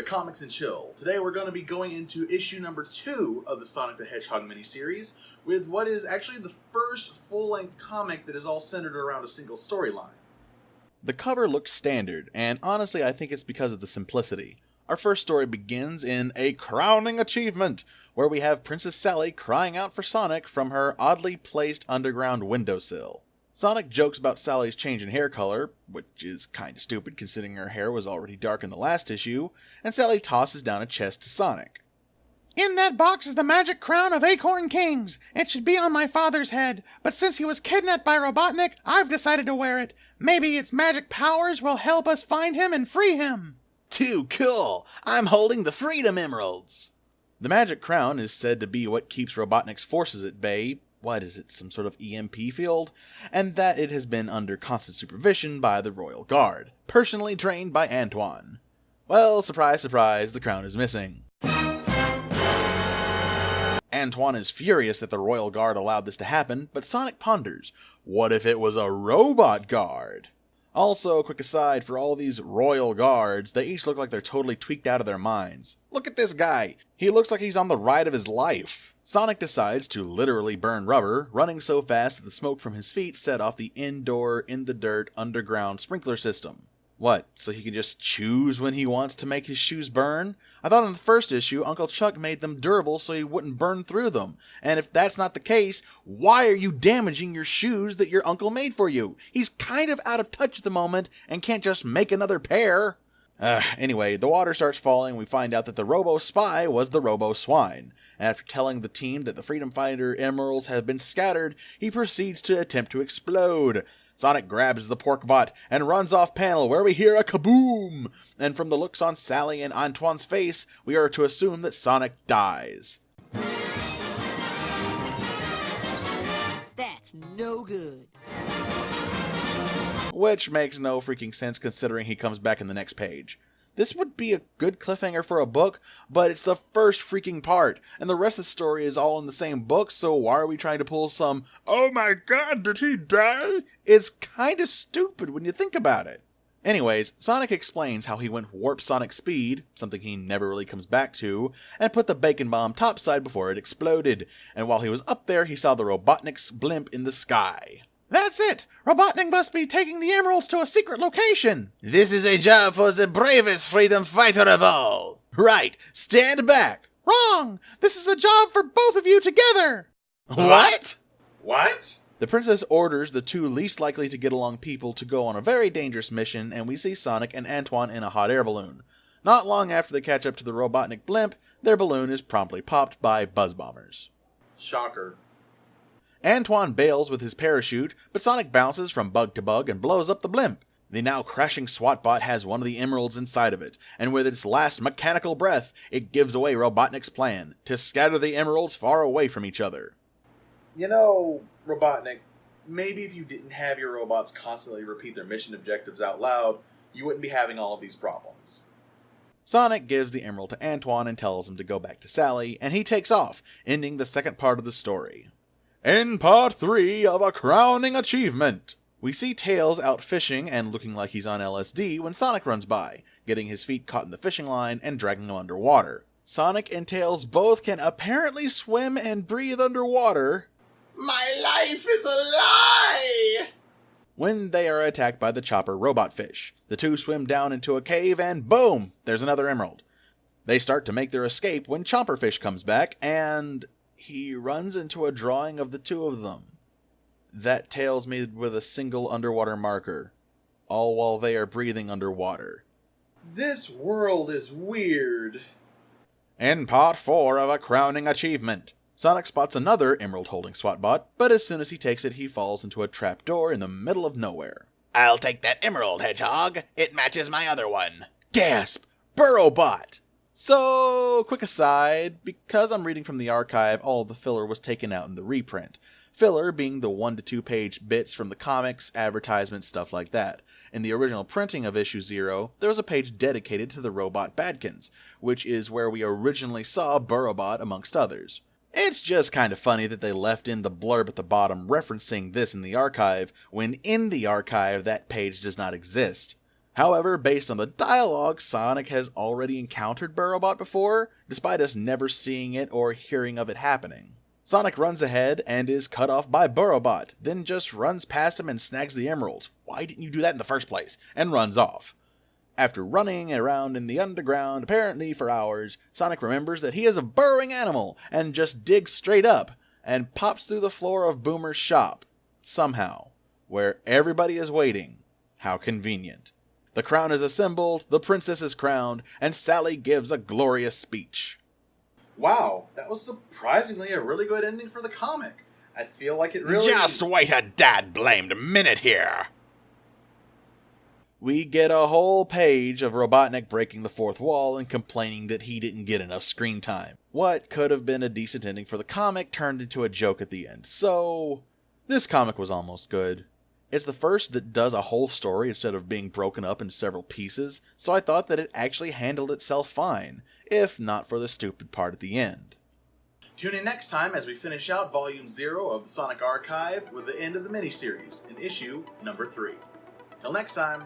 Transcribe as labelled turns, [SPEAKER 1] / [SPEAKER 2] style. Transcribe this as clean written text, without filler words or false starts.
[SPEAKER 1] Comics and Chill. Today we're going to be going into issue number 2 of the Sonic the Hedgehog miniseries with what is actually the first full-length comic that is all centered around a single storyline.
[SPEAKER 2] The cover looks standard, and honestly I think it's because of the simplicity. Our first story begins in a crowning achievement, where we have Princess Sally crying out for Sonic from her oddly placed underground windowsill. Sonic jokes about Sally's change in hair color, which is kinda stupid considering her hair was already dark in the last issue, and Sally tosses down a chest to Sonic.
[SPEAKER 3] In that box is the magic crown of Acorn Kings. It should be on my father's head, but since he was kidnapped by Robotnik, I've decided to wear it. Maybe its magic powers will help us find him and free him.
[SPEAKER 2] Too cool! I'm holding the Freedom Emeralds! The magic crown is said to be what keeps Robotnik's forces at bay. What is it, some sort of EMP field? And that it has been under constant supervision by the Royal Guard, personally trained by Antoine. Well, surprise, surprise, the crown is missing. Antoine is furious that the Royal Guard allowed this to happen, but Sonic ponders, what if it was a robot guard? Also, quick aside, for all these Royal Guards, they each look like they're totally tweaked out of their minds. Look at this guy! He looks like he's on the ride of his life. Sonic decides to literally burn rubber, running so fast that the smoke from his feet set off the indoor, in-the-dirt, underground sprinkler system. What, so he can just choose when he wants to make his shoes burn? I thought in the first issue, Uncle Chuck made them durable so he wouldn't burn through them. And if that's not the case, why are you damaging your shoes that your uncle made for you? He's kind of out of touch at the moment and can't just make another pair. Anyway, the water starts falling and we find out that the Robo-Spy was the Robo-Swine. And after telling the team that the Freedom Fighter emeralds have been scattered, he proceeds to attempt to explode. Sonic grabs the pork bot and runs off panel where we hear a kaboom! And from the looks on Sally and Antoine's face, we are to assume that Sonic dies.
[SPEAKER 4] That's no good.
[SPEAKER 2] Which makes no freaking sense considering he comes back in the next page. This would be a good cliffhanger for a book, but it's the first freaking part, and the rest of the story is all in the same book, so why are we trying to pull some, oh my god, did he die? It's kinda stupid when you think about it. Anyways, Sonic explains how he went warp sonic speed, something he never really comes back to, and put the bacon bomb topside before it exploded, and while he was up there he saw the Robotnik's blimp in the sky.
[SPEAKER 3] That's it! Robotnik must be taking the emeralds to a secret location!
[SPEAKER 2] This is a job for the bravest freedom fighter of all! Right, stand back!
[SPEAKER 3] Wrong! This is a job for both of you together!
[SPEAKER 2] What?
[SPEAKER 1] What?
[SPEAKER 2] The princess orders the two least likely to get along people to go on a very dangerous mission, and we see Sonic and Antoine in a hot air balloon. Not long after they catch up to the Robotnik blimp, their balloon is promptly popped by buzz bombers.
[SPEAKER 1] Shocker.
[SPEAKER 2] Antoine bails with his parachute, but Sonic bounces from bug to bug and blows up the blimp. The now crashing SWAT bot has one of the emeralds inside of it, and with its last mechanical breath, it gives away Robotnik's plan, to scatter the emeralds far away from each other.
[SPEAKER 1] You know, Robotnik, maybe if you didn't have your robots constantly repeat their mission objectives out loud, you wouldn't be having all of these problems.
[SPEAKER 2] Sonic gives the emerald to Antoine and tells him to go back to Sally, and he takes off, ending the second part of the story. In part 3 of a crowning achievement, we see Tails out fishing and looking like he's on LSD when Sonic runs by, getting his feet caught in the fishing line and dragging him underwater. Sonic and Tails both can apparently swim and breathe underwater.
[SPEAKER 1] My life is a lie!
[SPEAKER 2] When they are attacked by the chopper robot fish. The two swim down into a cave and boom, there's another emerald. They start to make their escape when Chomper Fish comes back and he runs into a drawing of the two of them. That Tails made with a single underwater marker, all while they are breathing underwater.
[SPEAKER 1] This world is weird.
[SPEAKER 2] In part 4 of a crowning achievement, Sonic spots another emerald-holding SWAT bot, but as soon as he takes it, he falls into a trapdoor in the middle of nowhere.
[SPEAKER 5] I'll take that emerald, Hedgehog. It matches my other one.
[SPEAKER 2] Gasp! Burrowbot! So, quick aside, because I'm reading from the archive, all of the filler was taken out in the reprint. Filler being the 1 to 2 page bits from the comics, advertisements, stuff like that. In the original printing of issue 0, there was a page dedicated to the robot Badkins, which is where we originally saw Burrowbot amongst others. It's just kind of funny that they left in the blurb at the bottom referencing this in the archive, when in the archive that page does not exist. However, based on the dialogue, Sonic has already encountered Burrowbot before, despite us never seeing it or hearing of it happening. Sonic runs ahead and is cut off by Burrowbot, then just runs past him and snags the emerald. Why didn't you do that in the first place? And runs off. After running around in the underground, apparently for hours, Sonic remembers that he is a burrowing animal and just digs straight up and pops through the floor of Boomer's shop. Somehow. Where everybody is waiting. How convenient. The crown is assembled, the princess is crowned, and Sally gives a glorious speech.
[SPEAKER 1] Wow, that was surprisingly a really good ending for the comic. I feel like it really...
[SPEAKER 5] Just wait a dad-blamed minute here.
[SPEAKER 2] We get a whole page of Robotnik breaking the fourth wall and complaining that he didn't get enough screen time. What could have been a decent ending for the comic turned into a joke at the end. So, this comic was almost good. It's the first that does a whole story instead of being broken up in several pieces, so I thought that it actually handled itself fine, if not for the stupid part at the end.
[SPEAKER 1] Tune in next time as we finish out Volume 0 of the Sonic Archive with the end of the miniseries in issue number 3. Till next time.